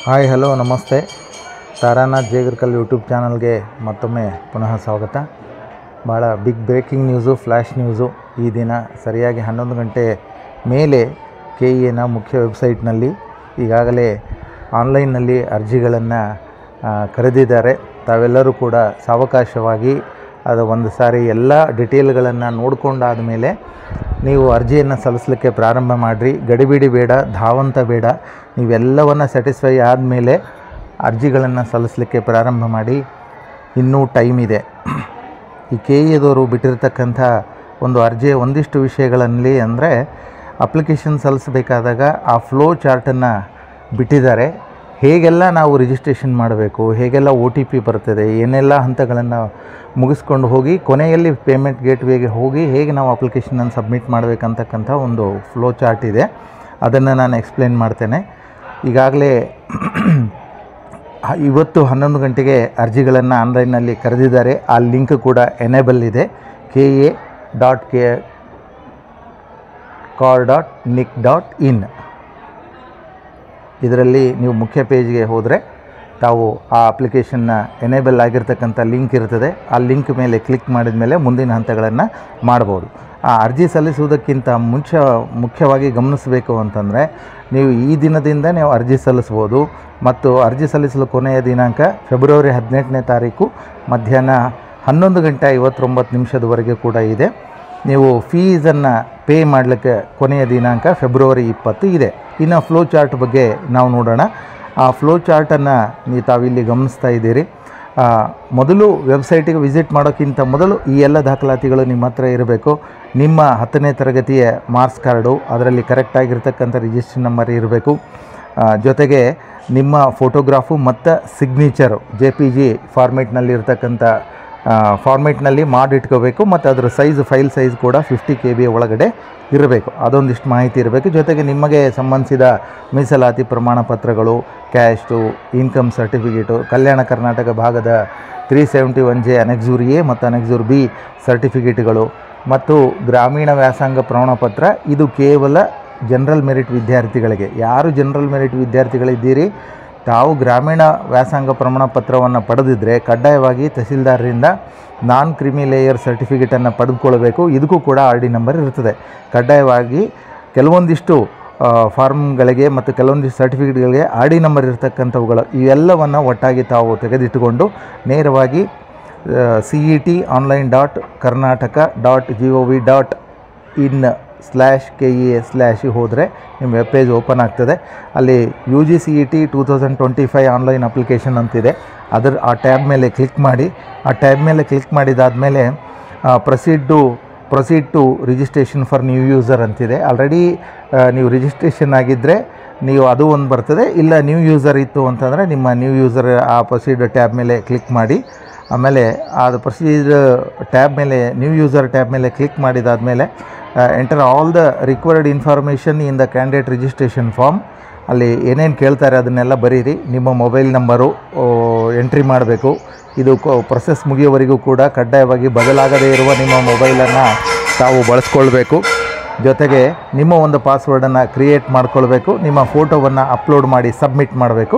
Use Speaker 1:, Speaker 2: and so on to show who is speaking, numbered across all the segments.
Speaker 1: Hi hello ನಮಸ್ತೆ. Taranath ಜೇಗರ್ಕಲ್ YouTube ಚಾನಲ್ಗೆ ಮತ್ತೊಮ್ಮೆ ಪುನಃ ಸ್ವಾಗತ. ಭಾಳ big breaking news, flash news. ಈ ದಿನ ಸರಿಯಾಗಿ 11 ಗಂಟೆ ಮೇಲೆ KEAನ ಮುಖ್ಯ ವೆಬ್ಸೈಟ್ನಲ್ಲಿ ಈಗಾಗಲೇ ಆನ್ಲೈನ್ನಲ್ಲಿ ಅರ್ಜಿಗಳನ್ನು ಕರೆದಿದ್ದಾರೆ. ತಾವೆಲ್ಲರೂ ಕೂಡ ಸಾವಕಾಶವಾಗಿ ಅದು ಒಂದು ಸಾರಿ ಎಲ್ಲ ಡಿಟೇಲ್ಗಳನ್ನು ನೋಡಿಕೊಂಡಾದ ಮೇಲೆ ನೀವು ಅರ್ಜಿಯನ್ನು ಸಲ್ಲಿಸಲಿಕ್ಕೆ ಪ್ರಾರಂಭ ಮಾಡಿರಿ. ಗಡಿಬಿಡಿ ಬೇಡ, ಧಾವಂತ ಬೇಡ. ನೀವೆಲ್ಲವನ್ನು ಸ್ಯಾಟಿಸ್ಫೈ ಆದಮೇಲೆ ಅರ್ಜಿಗಳನ್ನು ಸಲ್ಲಿಸಲಿಕ್ಕೆ ಪ್ರಾರಂಭ ಮಾಡಿ. ಇನ್ನೂ ಟೈಮ್ ಇದೆ. ಈ KEAದವರು ಬಿಟ್ಟಿರ್ತಕ್ಕಂಥ ಒಂದು ಅರ್ಜಿಯ ಒಂದಿಷ್ಟು ವಿಷಯಗಳಲ್ಲಿ ಅಂದರೆ ಅಪ್ಲಿಕೇಶನ್ ಸಲ್ಲಿಸಬೇಕಾದಾಗ ಆ ಫ್ಲೋ ಚಾರ್ಟನ್ನು ಬಿಟ್ಟಿದ್ದಾರೆ. ಹೇಗೆಲ್ಲ ನಾವು ರಿಜಿಸ್ಟ್ರೇಷನ್ ಮಾಡಬೇಕು, ಹೇಗೆಲ್ಲ OTP ಬರ್ತದೆ, ಏನೆಲ್ಲ ಹಂತಗಳನ್ನು ಮುಗಿಸ್ಕೊಂಡು ಹೋಗಿ ಕೊನೆಯಲ್ಲಿ ಪೇಮೆಂಟ್ ಗೇಟ್ವೇಗೆ ಹೋಗಿ ಹೇಗೆ ನಾವು ಅಪ್ಲಿಕೇಶನನ್ನು ಸಬ್ಮಿಟ್ ಮಾಡಬೇಕಂತಕ್ಕಂಥ ಒಂದು ಫ್ಲೋ ಚಾರ್ಟ್ ಇದೆ. ಅದನ್ನು ನಾನು ಎಕ್ಸ್ಪ್ಲೇನ್ ಮಾಡ್ತೇನೆ. ಈಗಾಗಲೇ ಇವತ್ತು 11 ಗಂಟೆಗೆ ಅರ್ಜಿಗಳನ್ನು ಆನ್ಲೈನ್ನಲ್ಲಿ ಕರೆದಿದ್ದಾರೆ. ಆ ಲಿಂಕ್ ಕೂಡ ಎನೇಬಲ್ ಇದೆ. kea.car.nic.in ಇದರಲ್ಲಿ ನೀವು ಮುಖ್ಯ ಪೇಜ್ಗೆ ಹೋದರೆ ತಾವು ಆ ಅಪ್ಲಿಕೇಶನ್ನ ಎನೇಬಲ್ ಆಗಿರ್ತಕ್ಕಂಥ ಲಿಂಕ್ ಇರ್ತದೆ. ಆ ಲಿಂಕ್ ಮೇಲೆ ಕ್ಲಿಕ್ ಮಾಡಿದ ಮೇಲೆ ಮುಂದಿನ ಹಂತಗಳನ್ನು ಮಾಡ್ಬೋದು. ಆ ಅರ್ಜಿ ಸಲ್ಲಿಸುವುದಕ್ಕಿಂತ ಮುಖ್ಯವಾಗಿ ಗಮನಿಸಬೇಕು ಅಂತಂದರೆ ನೀವು ಈ ದಿನದಿಂದ ನೀವು ಅರ್ಜಿ ಸಲ್ಲಿಸ್ಬೋದು. ಮತ್ತು ಅರ್ಜಿ ಸಲ್ಲಿಸಲು ಕೊನೆಯ ದಿನಾಂಕ ಫೆಬ್ರವರಿ 18ನೇ ತಾರೀಕು ಮಧ್ಯಾಹ್ನ 11:59 ಕೂಡ ಇದೆ. ನೀವು ಫೀಸನ್ನು ಪೇ ಮಾಡಲಿಕ್ಕೆ ಕೊನೆಯ ದಿನಾಂಕ ಫೆಬ್ರವರಿ 20 ಇದೆ. ಇನ್ನು ಫ್ಲೋ ಚಾರ್ಟ್ ಬಗ್ಗೆ ನಾವು ನೋಡೋಣ. ಆ ಫ್ಲೋ ಚಾರ್ಟನ್ನು ತಾವಿಲ್ಲಿ ಗಮನಿಸ್ತಾ ಇದ್ದೀರಿ. ಮೊದಲು ವೆಬ್ಸೈಟಿಗೆ ವಿಸಿಟ್ ಮಾಡೋಕ್ಕಿಂತ ಮೊದಲು ಈ ಎಲ್ಲ ದಾಖಲಾತಿಗಳು ನಿಮ್ಮ ಹತ್ರ ಇರಬೇಕು. ನಿಮ್ಮ 10ನೇ ತರಗತಿಯ ಮಾರ್ಕ್ಸ್ ಕಾರ್ಡು, ಅದರಲ್ಲಿ ಕರೆಕ್ಟಾಗಿರ್ತಕ್ಕಂಥ ರಿಜಿಸ್ಟ್ರೇಷನ್ ನಂಬರ್ ಇರಬೇಕು. ಜೊತೆಗೆ ನಿಮ್ಮ ಫೋಟೋಗ್ರಾಫು ಮತ್ತು ಸಿಗ್ನೇಚರು JPG ಫಾರ್ಮೇಟ್ನಲ್ಲಿರ್ತಕ್ಕಂಥ ಫಾರ್ಮೇಟ್ನಲ್ಲಿ ಮಾಡಿಟ್ಕೋಬೇಕು. ಮತ್ತು ಅದರ ಫೈಲ್ ಸೈಜ್ ಕೂಡ 50 KB ಒಳಗಡೆ ಇರಬೇಕು. ಅದೊಂದಿಷ್ಟು ಮಾಹಿತಿ ಇರಬೇಕು. ಜೊತೆಗೆ ನಿಮಗೆ ಸಂಬಂಧಿಸಿದ ಮೀಸಲಾತಿ ಪ್ರಮಾಣ ಪತ್ರಗಳು, caste, income certificate, Kalyana Karnataka ಭಾಗದ 371J ಅನೆಕ್ಸೂರ್ A ಮತ್ತು ಅನೆಕ್ಸೂರ್ B ಸರ್ಟಿಫಿಕೇಟ್ಗಳು ಮತ್ತು ಗ್ರಾಮೀಣ ವ್ಯಾಸಂಗ ಪ್ರಮಾಣಪತ್ರ. ಇದು ಕೇವಲ ಜನರಲ್ ಮೆರಿಟ್ ವಿದ್ಯಾರ್ಥಿಗಳಿಗೆ. ಯಾರು ಜನರಲ್ ಮೆರಿಟ್ ವಿದ್ಯಾರ್ಥಿಗಳಿದ್ದೀರಿ ತಾವು ಗ್ರಾಮೀಣ ವ್ಯಾಸಂಗ ಪ್ರಮಾಣ ಪತ್ರವನ್ನು ಪಡೆದಿದ್ದರೆ ಕಡ್ಡಾಯವಾಗಿ ತಹಸೀಲ್ದಾರರಿಂದ ನಾನ್ ಕ್ರಿಮಿ ಲೇಯರ್ ಸರ್ಟಿಫಿಕೇಟನ್ನು ಪಡೆದುಕೊಳ್ಬೇಕು. ಇದಕ್ಕೂ ಕೂಡ RD ನಂಬರ್ ಇರ್ತದೆ. ಕಡ್ಡಾಯವಾಗಿ ಕೆಲವೊಂದಿಷ್ಟು ಫಾರ್ಮ್ಗಳಿಗೆ ಮತ್ತು ಕೆಲವೊಂದಿಷ್ಟು ಸರ್ಟಿಫಿಕೇಟ್ಗಳಿಗೆ RD ನಂಬರ್ ಇರ್ತಕ್ಕಂಥವುಗಳು ಇವೆಲ್ಲವನ್ನು ಒಟ್ಟಾಗಿ ತಾವು ತೆಗೆದಿಟ್ಟುಕೊಂಡು ನೇರವಾಗಿ cet.online.karnataka.gov.in/KEA/ ಹೋದರೆ ನಿಮ್ಮ ವೆಬ್ ಪೇಜ್ ಓಪನ್ ಆಗ್ತದೆ. ಅಲ್ಲಿ UG CET 2025 ಆನ್ಲೈನ್ ಅಪ್ಲಿಕೇಶನ್ ಅಂತಿದೆ. ಆ ಟ್ಯಾಬ್ ಮೇಲೆ ಕ್ಲಿಕ್ ಮಾಡಿ. ಆ ಟ್ಯಾಬ್ ಮೇಲೆ ಕ್ಲಿಕ್ ಮಾಡಿದಾದಮೇಲೆ proceed to registration for new user ಅಂತಿದೆ. ಆಲ್ರೆಡಿ ನೀವು ರಿಜಿಸ್ಟ್ರೇಷನ್ ಆಗಿದ್ದರೆ ನೀವು ಅದು ಒಂದು ಬರ್ತದೆ. ಇಲ್ಲ ನ್ಯೂ ಯೂಸರ್ ಇತ್ತು ಅಂತಂದರೆ ನಿಮ್ಮ ನ್ಯೂ ಯೂಸರ್ ಆ ಪ್ರೊಸೀಡ್ ಟ್ಯಾಬ್ ಮೇಲೆ ಕ್ಲಿಕ್ ಮಾಡಿ. ಆಮೇಲೆ ಅದು ಪ್ರೊಸೀಡ್ ಟ್ಯಾಬ್ ಮೇಲೆ ನ್ಯೂ ಯೂಸರ್ ಟ್ಯಾಬ್ ಮೇಲೆ ಕ್ಲಿಕ್ ಮಾಡಿದಾದಮೇಲೆ enter all the required information in the candidate registration form. ಅಲ್ಲಿ ಏನೇನು ಕೇಳ್ತಾರೆ ಅದನ್ನೆಲ್ಲ ಬರೀರಿ. ನಿಮ್ಮ ಮೊಬೈಲ್ ನಂಬರು ಎಂಟ್ರಿ ಮಾಡಬೇಕು. ಇದು ಪ್ರೊಸೆಸ್ ಮುಗಿಯೋವರೆಗೂ ಕೂಡ ಕಡ್ಡಾಯವಾಗಿ ಬದಲಾಗದೇ ಇರುವ ನಿಮ್ಮ ಮೊಬೈಲನ್ನು ತಾವು ಬಳಸ್ಕೊಳ್ಬೇಕು. ಜೊತೆಗೆ ನಿಮ್ಮ ಒಂದು ಪಾಸ್ವರ್ಡನ್ನು ಕ್ರಿಯೇಟ್ ಮಾಡ್ಕೊಳ್ಬೇಕು. ನಿಮ್ಮ ಫೋಟೋವನ್ನು ಅಪ್ಲೋಡ್ ಮಾಡಿ ಸಬ್ಮಿಟ್ ಮಾಡಬೇಕು.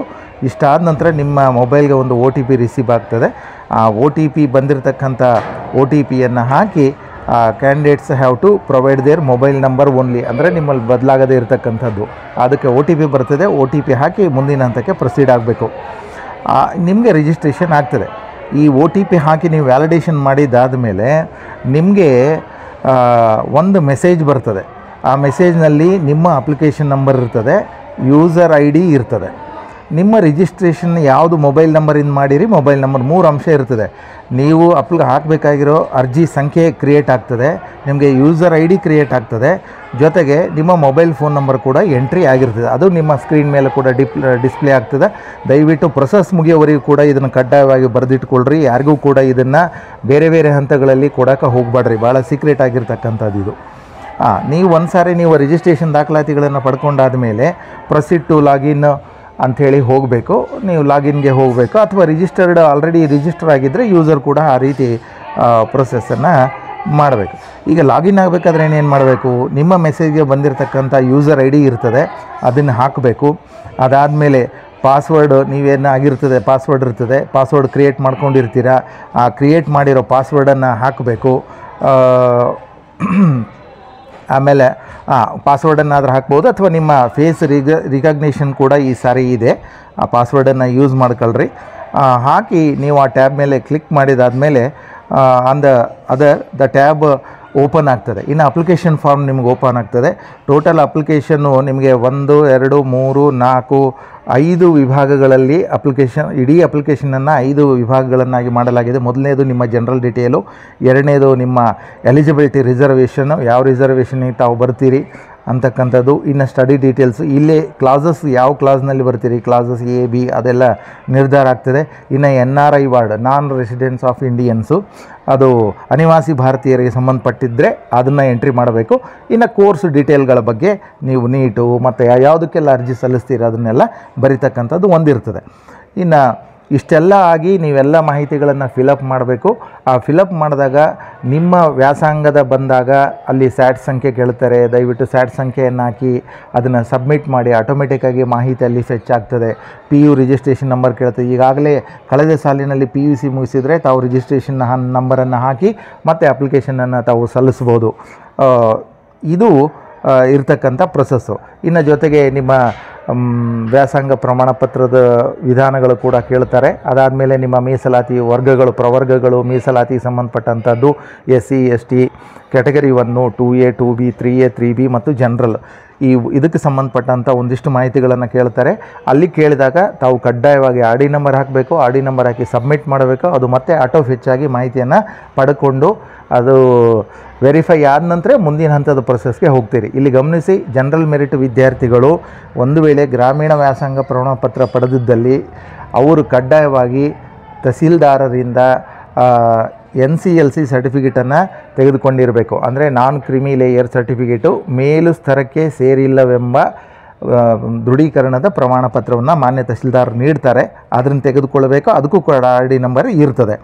Speaker 1: ಇಷ್ಟಾದ ನಂತರ ನಿಮ್ಮ ಮೊಬೈಲ್ಗೆ ಒಂದು OTP ರಿಸೀವ್ ಆಗ್ತದೆ. ಆ OTP ಬಂದಿರತಕ್ಕಂಥ OTPಯನ್ನು ಹಾಕಿ candidates have to provide their mobile number only, ಅಂದರೆ ನಿಮ್ಮಲ್ಲಿ ಬದಲಾಗದೇ ಇರತಕ್ಕಂಥದ್ದು. ಅದಕ್ಕೆ OTP ಬರ್ತದೆ. OTP ಹಾಕಿ ಮುಂದಿನ ಹಂತಕ್ಕೆ ಪ್ರೊಸೀಡ್ ಆಗಬೇಕು. ನಿಮಗೆ ರಿಜಿಸ್ಟ್ರೇಷನ್ ಆಗ್ತದೆ. ಈ OTP ಹಾಕಿ ನೀವು ವ್ಯಾಲಿಡೇಷನ್ ಮಾಡಿದಾದ ಮೇಲೆ ನಿಮಗೆ ಒಂದು ಮೆಸೇಜ್ ಬರ್ತದೆ. ಆ ಮೆಸೇಜ್ನಲ್ಲಿ ನಿಮ್ಮ ಅಪ್ಲಿಕೇಶನ್ ನಂಬರ್ ಇರ್ತದೆ, ಯೂಸರ್ ID ಇರ್ತದೆ, ನಿಮ್ಮ ರಿಜಿಸ್ಟ್ರೇಷನ್ ಯಾವುದು ಮೊಬೈಲ್ ನಂಬರಿಂದ ಮಾಡಿರಿ, ಮೊಬೈಲ್ ನಂಬರ್ 3 ಅಂಶ ಇರ್ತದೆ. ನೀವು ಹಾಕಬೇಕಾಗಿರೋ ಅರ್ಜಿ ಸಂಖ್ಯೆ ಕ್ರಿಯೇಟ್ ಆಗ್ತದೆ, ನಿಮಗೆ ಯೂಸರ್ ID ಕ್ರಿಯೇಟ್ ಆಗ್ತದೆ, ಜೊತೆಗೆ ನಿಮ್ಮ ಮೊಬೈಲ್ ಫೋನ್ ನಂಬರ್ ಕೂಡ ಎಂಟ್ರಿ ಆಗಿರ್ತದೆ. ಅದು ನಿಮ್ಮ ಸ್ಕ್ರೀನ್ ಮೇಲೆ ಕೂಡ ಡಿಸ್ಪ್ಲೇ ಆಗ್ತದೆ. ದಯವಿಟ್ಟು ಪ್ರೊಸೆಸ್ ಮುಗಿಯೋವರೆಗೂ ಕೂಡ ಇದನ್ನು ಕಡ್ಡಾಯವಾಗಿ ಬರೆದಿಟ್ಕೊಳ್ರಿ. ಯಾರಿಗೂ ಕೂಡ ಇದನ್ನು ಬೇರೆ ಬೇರೆ ಹಂತಗಳಲ್ಲಿ ಕೊಡೋಕೆ ಹೋಗಬೇಡ್ರಿ. ಭಾಳ ಸೀಕ್ರೆಟ್ ಆಗಿರ್ತಕ್ಕಂಥದ್ದು ಇದು. ನೀವು ಒಂದು ಸಾರಿ ನೀವು ರಿಜಿಸ್ಟ್ರೇಷನ್ ದಾಖಲಾತಿಗಳನ್ನು ಪಡ್ಕೊಂಡಾದ ಮೇಲೆ ಪ್ರೊಸೀಡ್ ಟು ಲಾಗಿನ್ ಅಂಥೇಳಿ ಹೋಗಬೇಕು. ನೀವು ಲಾಗಿನ್ಗೆ ಹೋಗಬೇಕು. ಅಥವಾ ಆಲ್ರೆಡಿ ರಿಜಿಸ್ಟರ್ ಆಗಿದ್ದರೆ ಯೂಸರ್ ಕೂಡ ಆ ರೀತಿ ಪ್ರೊಸೆಸನ್ನು ಮಾಡಬೇಕು. ಈಗ ಲಾಗಿನ್ ಆಗಬೇಕಾದ್ರೆ ಏನೇನು ಮಾಡಬೇಕು? ನಿಮ್ಮ ಮೆಸೇಜ್ಗೆ ಬಂದಿರತಕ್ಕಂಥ ಯೂಸರ್ ID ಇರ್ತದೆ, ಅದನ್ನು ಹಾಕಬೇಕು. ಅದಾದಮೇಲೆ ಪಾಸ್ವರ್ಡ್ ನೀವೇನು ಆಗಿರ್ತದೆ, ಪಾಸ್ವರ್ಡ್ ಇರ್ತದೆ, ಪಾಸ್ವರ್ಡ್ ಕ್ರಿಯೇಟ್ ಮಾಡ್ಕೊಂಡಿರ್ತೀರ, ಆ ಕ್ರಿಯೇಟ್ ಮಾಡಿರೋ ಪಾಸ್ವರ್ಡನ್ನು ಹಾಕಬೇಕು. ಆಮೇಲೆ ಪಾಸ್ವರ್ಡನ್ನಾದರೂ ಹಾಕ್ಬೋದು, ಅಥವಾ ನಿಮ್ಮ ಫೇಸ್ ರಿಕಗ್ನಿಷನ್ ಕೂಡ ಈ ಸಾರಿ ಇದೆ, ಆ ಪಾಸ್ವರ್ಡನ್ನು ಯೂಸ್ ಮಾಡ್ಕೊಳ್ರಿ. ಹಾಕಿ ನೀವು ಆ ಟ್ಯಾಬ್ ಮೇಲೆ ಕ್ಲಿಕ್ ಮಾಡಿದಾದಮೇಲೆ ದ ಟ್ಯಾಬ್ ಓಪನ್ ಆಗ್ತದೆ. ಇನ್ನು ಅಪ್ಲಿಕೇಶನ್ ಫಾರ್ಮ್ ನಿಮ್ಗೆ ಓಪನ್ ಆಗ್ತದೆ. ಟೋಟಲ್ ಅಪ್ಲಿಕೇಶನ್ನು ನಿಮಗೆ 1 2 3 4 5 ವಿಭಾಗಗಳಲ್ಲಿ ಇಡೀ ಅಪ್ಲಿಕೇಶನನ್ನು 5 ವಿಭಾಗಗಳನ್ನಾಗಿ ಮಾಡಲಾಗಿದೆ. ಮೊದಲನೇದು ನಿಮ್ಮ ಜನರಲ್ ಡೀಟೇಲು, ಎರಡನೇದು ನಿಮ್ಮ ಎಲಿಜಿಬಿಲಿಟಿ ರಿಸರ್ವೇಷನ್ನು, ಯಾವ ರಿಸರ್ವೇಷನ್ಗೆ ತಾವು ಬರ್ತೀರಿ ಅಂತಕ್ಕಂಥದ್ದು. ಇನ್ನು ಸ್ಟಡಿ ಡೀಟೇಲ್ಸು, ಇಲ್ಲೇ ಕ್ಲಾಸಸ್ ಯಾವ ಕ್ಲಾಸ್ನಲ್ಲಿ ಬರ್ತೀರಿ, ಕ್ಲಾಸಸ್ A B ಅದೆಲ್ಲ ನಿರ್ಧಾರ ಆಗ್ತದೆ. ಇನ್ನು NRI ward, non residence of Indians, ಅದು ಅನಿವಾಸಿ ಭಾರತೀಯರಿಗೆ ಸಂಬಂಧಪಟ್ಟಿದ್ದರೆ ಅದನ್ನು ಎಂಟ್ರಿ ಮಾಡಬೇಕು. ಇನ್ನು ಕೋರ್ಸ್ ಡೀಟೇಲ್ಗಳ ಬಗ್ಗೆ ನೀವು ನೀಟು ಮತ್ತು ಯಾವುದಕ್ಕೆಲ್ಲ ಅರ್ಜಿ ಸಲ್ಲಿಸ್ತೀರಿ ಅದನ್ನೆಲ್ಲ ಬರೀತಕ್ಕಂಥದ್ದು ಒಂದಿರ್ತದೆ. ಇನ್ನು ಇಷ್ಟೆಲ್ಲ ಆಗಿ ನೀವೆಲ್ಲ ಮಾಹಿತಿಗಳನ್ನು ಫಿಲಪ್ ಮಾಡಬೇಕು. ಆ ಫಿಲಪ್ ಮಾಡಿದಾಗ ನಿಮ್ಮ ವ್ಯಾಸಂಗದ ಬಂದಾಗ ಅಲ್ಲಿ ಸ್ಯಾಟ್ ಸಂಖ್ಯೆ ಕೇಳ್ತಾರೆ. ದಯವಿಟ್ಟು ಸ್ಯಾಟ್ ಸಂಖ್ಯೆಯನ್ನು ಹಾಕಿ ಅದನ್ನು ಸಬ್ಮಿಟ್ ಮಾಡಿ. ಆಟೋಮೆಟಿಕ್ಕಾಗಿ ಮಾಹಿತಿ ಅಲ್ಲಿ ಫೆಚ್ ಆಗ್ತದೆ. PU ರಿಜಿಸ್ಟ್ರೇಷನ್ ನಂಬರ್ ಕೇಳ್ತದೆ. ಈಗಾಗಲೇ ಕಳೆದ ಸಾಲಿನಲ್ಲಿ PUC ಮುಗಿಸಿದರೆ ತಾವು ರಿಜಿಸ್ಟ್ರೇಷನ್ ನಂಬರನ್ನು ಹಾಕಿ ಮತ್ತು ಅಪ್ಲಿಕೇಶನನ್ನು ತಾವು ಸಲ್ಲಿಸ್ಬೋದು. ಇದು ಇರ್ತಕ್ಕಂಥ ಪ್ರೊಸೆಸ್ಸು. ಇನ್ನು ಜೊತೆಗೆ ನಿಮ್ಮ ವ್ಯಾಸಂಗ ಪ್ರಮಾಣ ಪತ್ರದ ವಿಧಾನಗಳು ಕೂಡ ಕೇಳ್ತಾರೆ. ಅದಾದಮೇಲೆ ನಿಮ್ಮ ಮೀಸಲಾತಿ ವರ್ಗಗಳು, ಪ್ರವರ್ಗಗಳು, ಮೀಸಲಾತಿಗೆ ಸಂಬಂಧಪಟ್ಟಂಥದ್ದು SC ST category 1 2A 2B 3A 3B ಮತ್ತು ಜನರಲ್, ಇದಕ್ಕೆ ಸಂಬಂಧಪಟ್ಟಂಥ ಒಂದಿಷ್ಟು ಮಾಹಿತಿಗಳನ್ನು ಕೇಳ್ತಾರೆ. ಅಲ್ಲಿ ಕೇಳಿದಾಗ ತಾವು ಕಡ್ಡಾಯವಾಗಿ RD ನಂಬರ್ ಹಾಕಬೇಕು. RD ನಂಬರ್ ಹಾಕಿ ಸಬ್ಮಿಟ್ ಮಾಡಬೇಕು. ಅದು ಮತ್ತೆ ಆಟೋ ಹೆಚ್ಚಾಗಿ ಮಾಹಿತಿಯನ್ನು ಪಡ್ಕೊಂಡು ಅದು ವೆರಿಫೈ ಆದ ನಂತರ ಮುಂದಿನ ಹಂತದ ಪ್ರೊಸೆಸ್ಗೆ ಹೋಗ್ತೀರಿ. ಇಲ್ಲಿ ಗಮನಿಸಿ, ಜನರಲ್ ಮೆರಿಟ್ ವಿದ್ಯಾರ್ಥಿಗಳು ಒಂದು ವೇಳೆ ಗ್ರಾಮೀಣ ವ್ಯಾಸಂಗ ಪ್ರಮಾಣಪತ್ರ ಪಡೆದಿದ್ದಲ್ಲಿ ಅವರು ಕಡ್ಡಾಯವಾಗಿ ತಹಸೀಲ್ದಾರರಿಂದ NCLC ಸರ್ಟಿಫಿಕೇಟನ್ನು ತೆಗೆದುಕೊಂಡಿರಬೇಕು. ಅಂದರೆ ನಾನ್ ಕ್ರಿಮಿ ಲೇಯರ್ ಸರ್ಟಿಫಿಕೇಟು, ಮೇಲು ಸ್ತರಕ್ಕೆ ಸೇರಿಲ್ಲವೆಂಬ ದೃಢೀಕರಣದ ಪ್ರಮಾಣ ಪತ್ರವನ್ನು ಮಾನ್ಯ ತಹಸೀಲ್ದಾರ್ ನೀಡ್ತಾರೆ. ಅದನ್ನು ತೆಗೆದುಕೊಳ್ಳಬೇಕು. ಅದಕ್ಕೂ ಕೂಡ RD ನಂಬರ್ ಇರ್ತದೆ.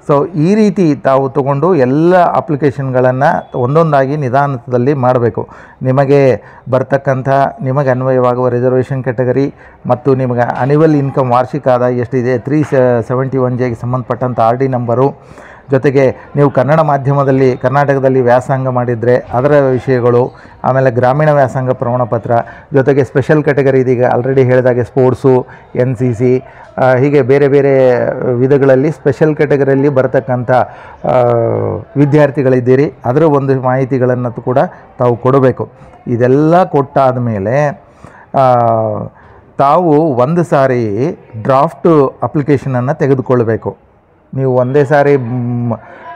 Speaker 1: ಸೊ ಈ ರೀತಿ ತಾವು ತಗೊಂಡು ಎಲ್ಲ ಅಪ್ಲಿಕೇಶನ್ಗಳನ್ನು ಒಂದೊಂದಾಗಿ ನಿಧಾನದಲ್ಲಿ ಮಾಡಬೇಕು. ನಿಮಗೆ ಬರ್ತಕ್ಕಂಥ ನಿಮಗೆ ಅನ್ವಯವಾಗುವ ರಿಸರ್ವೇಷನ್ ಕ್ಯಾಟಗರಿ ಮತ್ತು ನಿಮಗೆ ಅನ್ಯುವಲ್ ಇನ್ಕಮ್ ವಾರ್ಷಿಕ ಆದಾಯ ಎಷ್ಟಿದೆ, 371Jಗೆ ಸಂಬಂಧಪಟ್ಟಂಥ RD ನಂಬರು, ಜೊತೆಗೆ ನೀವು ಕನ್ನಡ ಮಾಧ್ಯಮದಲ್ಲಿ ಕರ್ನಾಟಕದಲ್ಲಿ ವ್ಯಾಸಂಗ ಮಾಡಿದರೆ ಅದರ ವಿಷಯಗಳು, ಆಮೇಲೆ ಗ್ರಾಮೀಣ ವ್ಯಾಸಂಗ ಪ್ರಮಾಣಪತ್ರ, ಜೊತೆಗೆ ಸ್ಪೆಷಲ್ ಕ್ಯಾಟಗರಿ ಇದೀಗ ಆಲ್ರೆಡಿ ಹೇಳಿದಾಗೆ ಸ್ಪೋರ್ಟ್ಸು, NCC, ಹೀಗೆ ಬೇರೆ ಬೇರೆ ವಿಧಗಳಲ್ಲಿ ಸ್ಪೆಷಲ್ ಕ್ಯಾಟಗರಿಯಲ್ಲಿ ಬರತಕ್ಕಂಥ ವಿದ್ಯಾರ್ಥಿಗಳಿದ್ದೀರಿ. ಅದರ ಒಂದು ಮಾಹಿತಿಗಳನ್ನು ಕೂಡ ತಾವು ಕೊಡಬೇಕು. ಇದೆಲ್ಲ ಕೊಟ್ಟಾದ ಮೇಲೆ ತಾವು ಒಂದು ಸಾರಿ ಡ್ರಾಫ್ಟ್ ಅಪ್ಲಿಕೇಶನನ್ನು ತೆಗೆದುಕೊಳ್ಬೇಕು. ನೀವು ಒಂದೇ ಸಾರಿ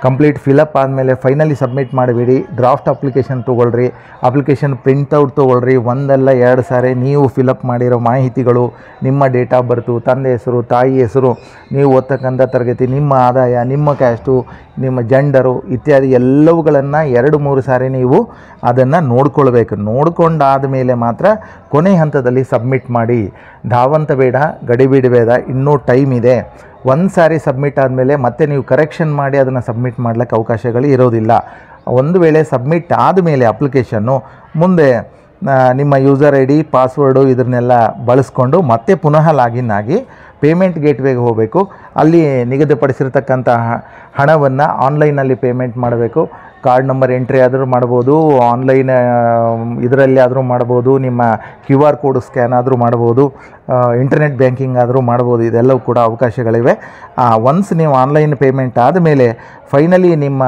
Speaker 1: ಕಂಪ್ಲೀಟ್ ಫಿಲಪ್ ಆದಮೇಲೆ ಫೈನಲಿ ಸಬ್ಮಿಟ್ ಮಾಡಬೇಡಿ. ಡ್ರಾಫ್ಟ್ ಅಪ್ಲಿಕೇಶನ್ ತೊಗೊಳ್ರಿ. ಅಪ್ಲಿಕೇಶನ್ ಪ್ರಿಂಟೌಟ್ ತೊಗೊಳ್ರಿ. ಒಂದಲ್ಲ 2 ಸಾರಿ ನೀವು ಫಿಲಪ್ ಮಾಡಿರೋ ಮಾಹಿತಿಗಳು, ನಿಮ್ಮ ಡೇಟ್ ಆಫ್ ಬರ್ತು, ತಂದೆ ಹೆಸರು, ತಾಯಿ ಹೆಸರು, ನೀವು ಓದ್ತಕ್ಕಂಥ ತರಗತಿ, ನಿಮ್ಮ ಆದಾಯ, ನಿಮ್ಮ ಕ್ಯಾಸ್ಟು, ನಿಮ್ಮ ಜೆಂಡರು ಇತ್ಯಾದಿ ಎಲ್ಲವುಗಳನ್ನು 2-3 ಸಾರಿ ನೀವು ಅದನ್ನು ನೋಡ್ಕೊಳ್ಬೇಕು. ನೋಡ್ಕೊಂಡಾದ ಮೇಲೆ ಮಾತ್ರ ಕೊನೆ ಹಂತದಲ್ಲಿ ಸಬ್ಮಿಟ್ ಮಾಡಿ. ಧಾವಂತ ಬೇಡ, ಗಡಿಬಿಡಿ ಬೇಡ, ಇನ್ನೂ ಟೈಮ್ ಇದೆ. ಒಂದು ಸಾರಿ ಸಬ್ಮಿಟ್ ಆದಮೇಲೆ ಮತ್ತೆ ನೀವು ಕರೆಕ್ಷನ್ ಮಾಡಿ ಅದನ್ನು ಸಬ್ಮಿಟ್ ಮಾಡಲಿಕ್ಕೆ ಅವಕಾಶಗಳು ಇರೋದಿಲ್ಲ. ಒಂದು ವೇಳೆ ಸಬ್ಮಿಟ್ ಆದಮೇಲೆ ಅಪ್ಲಿಕೇಶನ್ನು ಮುಂದೆ ನಿಮ್ಮ ಯೂಸರ್ ID, ಪಾಸ್ವರ್ಡು ಇದನ್ನೆಲ್ಲ ಬಳಸ್ಕೊಂಡು ಮತ್ತೆ ಪುನಃ ಲಾಗಿನ್ ಆಗಿ ಪೇಮೆಂಟ್ ಗೇಟ್ವೇಗೆ ಹೋಗಬೇಕು. ಅಲ್ಲಿ ನಿಗದಿಪಡಿಸಿರ್ತಕ್ಕಂಥ ಹಣವನ್ನು ಆನ್ಲೈನಲ್ಲಿ ಪೇಮೆಂಟ್ ಮಾಡಬೇಕು. ಕಾರ್ಡ್ ನಂಬರ್ ಎಂಟ್ರಿ ಆದರೂ ಮಾಡ್ಬೋದು, ಆನ್ಲೈನ್ ಇದರಲ್ಲಿ ಆದರೂ ಮಾಡ್ಬೋದು, ನಿಮ್ಮ QR ಕೋಡ್ ಸ್ಕ್ಯಾನ್ ಆದರೂ ಮಾಡ್ಬೋದು, ಇಂಟರ್ನೆಟ್ ಬ್ಯಾಂಕಿಂಗ್ ಆದರೂ ಮಾಡ್ಬೋದು. ಇದೆಲ್ಲವೂ ಕೂಡ ಅವಕಾಶಗಳಿವೆ. ಒನ್ಸ್ ನೀವು ಆನ್ಲೈನ್ ಪೇಮೆಂಟ್ ಆದಮೇಲೆ ಫೈನಲಿ ನಿಮ್ಮ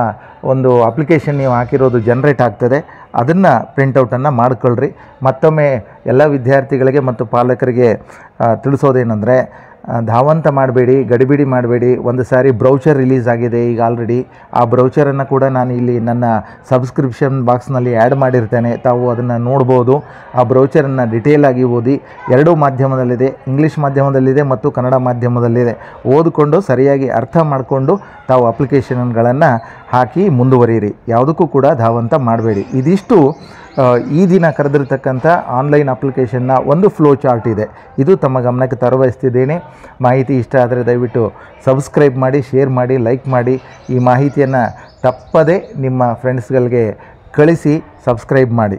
Speaker 1: ಒಂದು ಅಪ್ಲಿಕೇಶನ್ ನೀವು ಹಾಕಿರೋದು ಜನ್ರೇಟ್ ಆಗ್ತದೆ. ಅದನ್ನು ಪ್ರಿಂಟೌಟನ್ನು ಮಾಡ್ಕೊಳ್ರಿ. ಮತ್ತೊಮ್ಮೆ ಎಲ್ಲ ವಿದ್ಯಾರ್ಥಿಗಳಿಗೆ ಮತ್ತು ಪಾಲಕರಿಗೆ ತಿಳಿಸೋದೇನೆಂದರೆ, ಧಾವಂತ ಮಾಡಬೇಡಿ, ಗಡಿಬಿಡಿ ಮಾಡಬೇಡಿ. ಒಂದು ಸಾರಿ ಬ್ರೌಚರ್ ರಿಲೀಸ್ ಆಗಿದೆ ಈಗ ಆಲ್ರೆಡಿ. ಆ ಬ್ರೌಚರನ್ನು ಕೂಡ ನಾನು ಇಲ್ಲಿ ನನ್ನ ಸಬ್ಸ್ಕ್ರಿಪ್ಷನ್ ಬಾಕ್ಸ್ನಲ್ಲಿ ಆ್ಯಡ್ ಮಾಡಿರ್ತೇನೆ. ತಾವು ಅದನ್ನು ನೋಡ್ಬೋದು. ಆ ಬ್ರೌಚರನ್ನು ಡಿಟೇಲಾಗಿ ಓದಿ. 2 ಮಾಧ್ಯಮದಲ್ಲಿದೆ, ಇಂಗ್ಲೀಷ್ ಮಾಧ್ಯಮದಲ್ಲಿದೆ ಮತ್ತು ಕನ್ನಡ ಮಾಧ್ಯಮದಲ್ಲಿದೆ. ಓದಿಕೊಂಡು ಸರಿಯಾಗಿ ಅರ್ಥ ಮಾಡಿಕೊಂಡು ತಾವು ಅಪ್ಲಿಕೇಶನ್ಗಳನ್ನು ಹಾಕಿ ಮುಂದುವರಿಯಿರಿ. ಯಾವುದಕ್ಕೂ ಕೂಡ ಧಾವಂತ ಮಾಡಬೇಡಿ. ಇದಿಷ್ಟು ಈ ದಿನ ಕರೆದಿರ್ತಕ್ಕಂಥ ಆನ್ಲೈನ್ ಅಪ್ಲಿಕೇಶನ್ನ ಒಂದು ಫ್ಲೋ ಚಾರ್ಟ್ ಇದೆ. ಇದು ತಮ್ಮ ಗಮನಕ್ಕೆ ತರಬಯಸ್ತಿದ್ದೇನೆ. ಮಾಹಿತಿ ಇಷ್ಟ ಆದರೆ ದಯವಿಟ್ಟು ಸಬ್ಸ್ಕ್ರೈಬ್ ಮಾಡಿ, ಶೇರ್ ಮಾಡಿ, ಲೈಕ್ ಮಾಡಿ. ಈ ಮಾಹಿತಿಯನ್ನು ತಪ್ಪದೇ ನಿಮ್ಮ ಫ್ರೆಂಡ್ಸ್ಗಳಿಗೆ ಕಳಿಸಿ ಸಬ್ಸ್ಕ್ರೈಬ್ ಮಾಡಿ.